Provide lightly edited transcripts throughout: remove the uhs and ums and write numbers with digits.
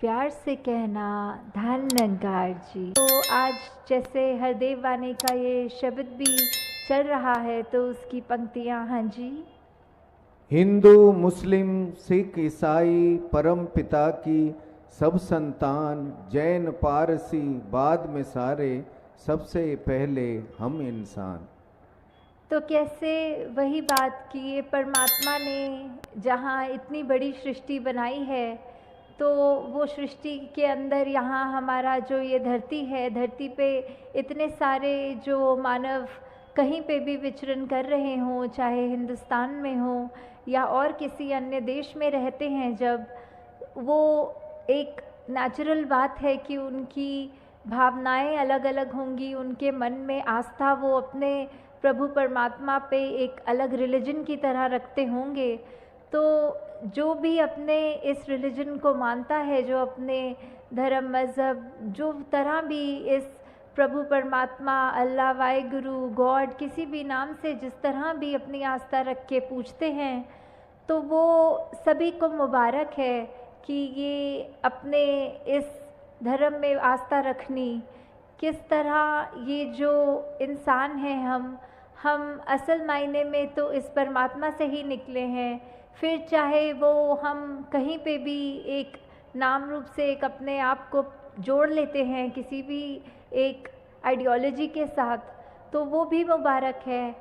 प्यार से कहना धन नंगार जी। तो आज जैसे हरदेव वाणी का ये शब्द भी चल रहा है तो उसकी पंक्तियां। हाँ जी। हिंदू मुस्लिम सिख ईसाई परम पिता की सब संतान, जैन पारसी बाद में सारे, सबसे पहले हम इंसान। तो कैसे वही बात कि ये परमात्मा ने जहाँ इतनी बड़ी सृष्टि बनाई है तो वो सृष्टि के अंदर यहाँ हमारा जो ये धरती है, धरती पे इतने सारे जो मानव कहीं पे भी विचरण कर रहे हों, चाहे हिंदुस्तान में हो या और किसी अन्य देश में रहते हैं, जब वो एक नेचुरल बात है कि उनकी भावनाएं अलग अलग होंगी, उनके मन में आस्था वो अपने प्रभु परमात्मा पे एक अलग रिलीजन की तरह रखते होंगे। तो जो भी अपने इस रिलीजन को मानता है, जो अपने धर्म मज़हब जो तरह भी इस प्रभु परमात्मा अल्लाह वाहिगुरु गॉड किसी भी नाम से जिस तरह भी अपनी आस्था रख के पूछते हैं, तो वो सभी को मुबारक है कि ये अपने इस धर्म में आस्था रखनी। किस तरह ये जो इंसान है, हम असल मायने में तो इस परमात्मा से ही निकले हैं। फिर चाहे वो हम कहीं पे भी एक नाम रूप से एक अपने आप को जोड़ लेते हैं किसी भी एक आइडियोलॉजी के साथ, तो वो भी मुबारक है।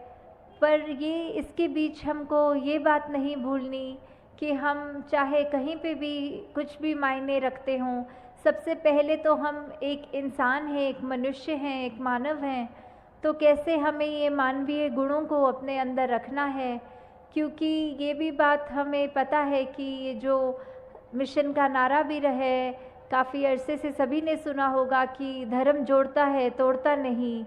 पर ये इसके बीच हमको ये बात नहीं भूलनी कि हम चाहे कहीं पे भी कुछ भी मायने रखते हों, सबसे पहले तो हम एक इंसान हैं, एक मनुष्य हैं, एक मानव हैं। तो कैसे हमें ये मानवीय गुणों को अपने अंदर रखना है, क्योंकि ये भी बात हमें पता है कि ये जो मिशन का नारा भी रहे, काफ़ी अरसे से सभी ने सुना होगा कि धर्म जोड़ता है तोड़ता नहीं।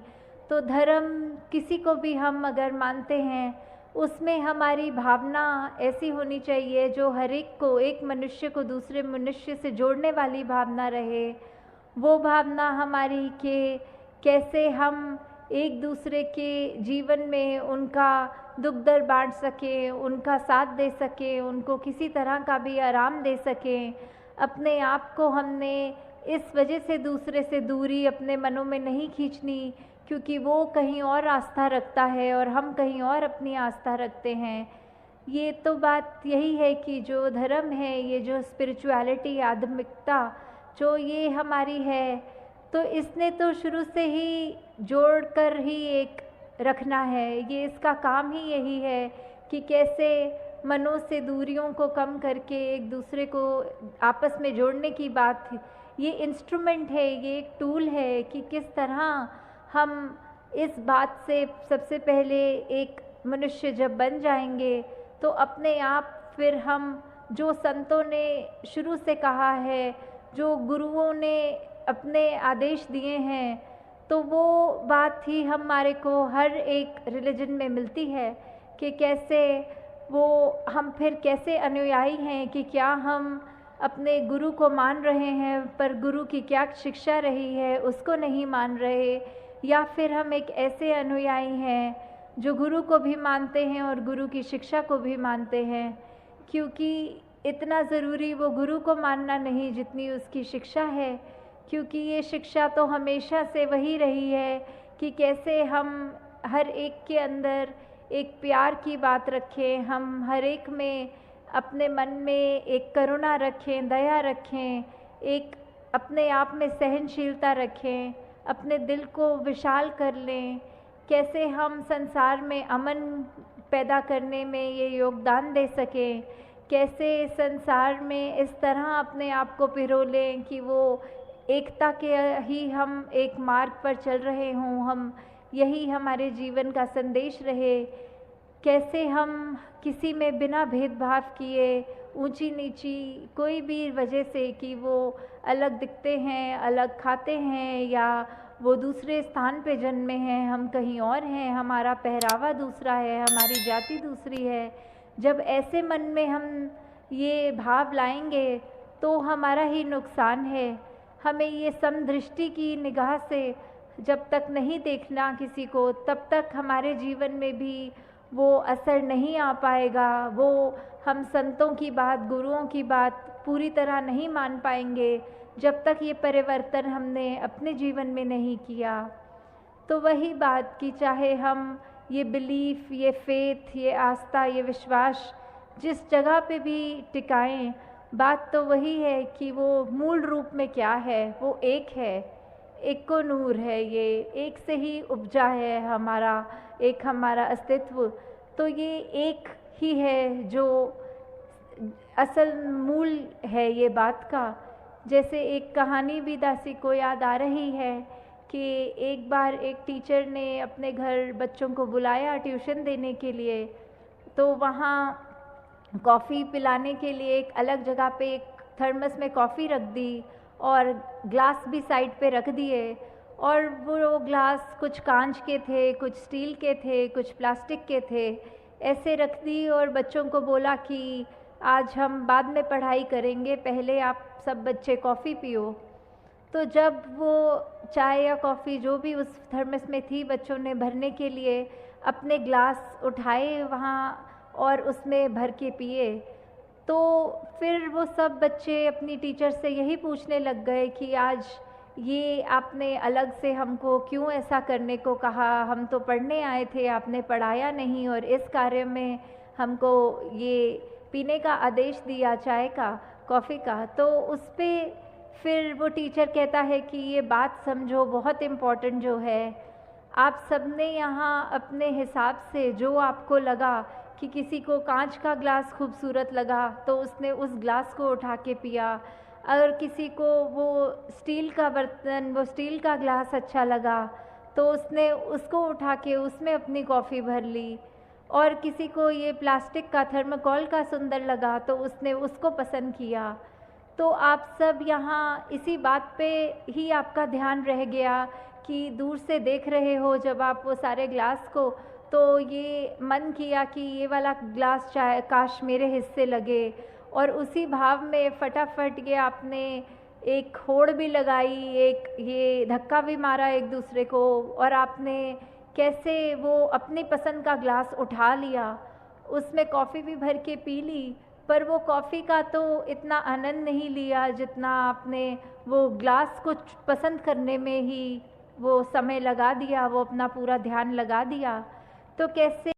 तो धर्म किसी को भी हम अगर मानते हैं, उसमें हमारी भावना ऐसी होनी चाहिए जो हर एक को, एक मनुष्य को दूसरे मनुष्य से जोड़ने वाली भावना रहे। वो भावना हमारी कि कैसे हम एक दूसरे के जीवन में उनका दुख दर्द बांट सकें, उनका साथ दे सकें, उनको किसी तरह का भी आराम दे सकें। अपने आप को हमने इस वजह से दूसरे से दूरी अपने मनों में नहीं खींचनी क्योंकि वो कहीं और आस्था रखता है और हम कहीं और अपनी आस्था रखते हैं। ये तो बात यही है कि जो धर्म है, ये जो स्पिरिचुअलिटी, आध्यात्मिकता जो ये हमारी है, तो इसने तो शुरू से ही जोड़ कर ही एक रखना है। ये इसका काम ही यही है कि कैसे मनों से दूरियों को कम करके एक दूसरे को आपस में जोड़ने की बात। ये इंस्ट्रूमेंट है, ये एक टूल है कि किस तरह हम इस बात से सबसे पहले एक मनुष्य जब बन जाएंगे तो अपने आप फिर हम जो संतों ने शुरू से कहा है, जो गुरुओं ने अपने आदेश दिए हैं, तो वो बात ही हमारे को हर एक रिलीजन में मिलती है कि कैसे वो हम फिर कैसे अनुयायी हैं कि क्या हम अपने गुरु को मान रहे हैं पर गुरु की क्या शिक्षा रही है उसको नहीं मान रहे, या फिर हम एक ऐसे अनुयायी हैं जो गुरु को भी मानते हैं और गुरु की शिक्षा को भी मानते हैं। क्योंकि इतना ज़रूरी वो गुरु को मानना नहीं जितनी उसकी शिक्षा है, क्योंकि ये शिक्षा तो हमेशा से वही रही है कि कैसे हम हर एक के अंदर एक प्यार की बात रखें, हम हर एक में अपने मन में एक करुणा रखें, दया रखें, एक अपने आप में सहनशीलता रखें, अपने दिल को विशाल कर लें। कैसे हम संसार में अमन पैदा करने में ये योगदान दे सकें, कैसे संसार में इस तरह अपने आप को पिरो लें कि वो एकता के ही हम एक मार्ग पर चल रहे हों, हम यही हमारे जीवन का संदेश रहे। कैसे हम किसी में बिना भेदभाव किए, ऊंची नीची कोई भी वजह से कि वो अलग दिखते हैं, अलग खाते हैं या वो दूसरे स्थान पे जन्मे हैं, हम कहीं और हैं, हमारा पहरावा दूसरा है, हमारी जाति दूसरी है, जब ऐसे मन में हम ये भाव लाएंगे तो हमारा ही नुकसान है। हमें ये समदृष्टि की निगाह से जब तक नहीं देखना किसी को, तब तक हमारे जीवन में भी वो असर नहीं आ पाएगा, वो हम संतों की बात, गुरुओं की बात पूरी तरह नहीं मान पाएंगे जब तक ये परिवर्तन हमने अपने जीवन में नहीं किया। तो वही बात कि चाहे हम ये बिलीफ, ये फेथ, ये आस्था, ये विश्वास जिस जगह पे भी टिकाएं, बात तो वही है कि वो मूल रूप में क्या है, वो एक है, एक को नूर है, ये एक से ही उपजा है हमारा अस्तित्व। तो ये एक ही है जो असल मूल है ये बात का। जैसे एक कहानी भी दासी को याद आ रही है कि एक बार एक टीचर ने अपने घर बच्चों को बुलाया ट्यूशन देने के लिए, तो वहाँ कॉफ़ी पिलाने के लिए एक अलग जगह पे एक थर्मस में कॉफ़ी रख दी और ग्लास भी साइड पे रख दिए, और वो ग्लास कुछ कांच के थे, कुछ स्टील के थे, कुछ प्लास्टिक के थे, ऐसे रख दी और बच्चों को बोला कि आज हम बाद में पढ़ाई करेंगे, पहले आप सब बच्चे कॉफ़ी पियो। तो जब वो चाय या कॉफ़ी जो भी उस थर्मस में थी बच्चों ने भरने के लिए अपने ग्लास उठाए वहाँ और उसमें भर के पिए, तो फिर वो सब बच्चे अपनी टीचर से यही पूछने लग गए कि आज ये आपने अलग से हमको क्यों ऐसा करने को कहा, हम तो पढ़ने आए थे, आपने पढ़ाया नहीं और इस कार्य में हमको ये पीने का आदेश दिया चाय का, कॉफ़ी का। तो उस पर फिर वो टीचर कहता है कि ये बात समझो, बहुत इम्पॉर्टेंट जो है, आप सबने यहाँ अपने हिसाब से जो आपको लगा कि किसी को कांच का ग्लास खूबसूरत लगा तो उसने उस ग्लास को उठा के पिया, अगर किसी को वो स्टील का बर्तन, वो स्टील का ग्लास अच्छा लगा तो उसने उसको उठा के उसमें अपनी कॉफ़ी भर ली, और किसी को ये प्लास्टिक का थर्माकोल का सुंदर लगा तो उसने उसको पसंद किया। तो आप सब यहाँ इसी बात पे ही आपका ध्यान रह गया कि दूर से देख रहे हो जब आप वो सारे ग्लास को, तो ये मन किया कि ये वाला ग्लास चाहे काश मेरे हिस्से लगे, और उसी भाव में फटाफट ये आपने एक होड़ भी लगाई, एक ये धक्का भी मारा एक दूसरे को, और आपने कैसे वो अपनी पसंद का ग्लास उठा लिया, उसमें कॉफ़ी भी भर के पी ली, पर वो कॉफ़ी का तो इतना आनंद नहीं लिया जितना आपने वो ग्लास को पसंद करने में ही वो समय लगा दिया, वो अपना पूरा ध्यान लगा दिया। तो कैसे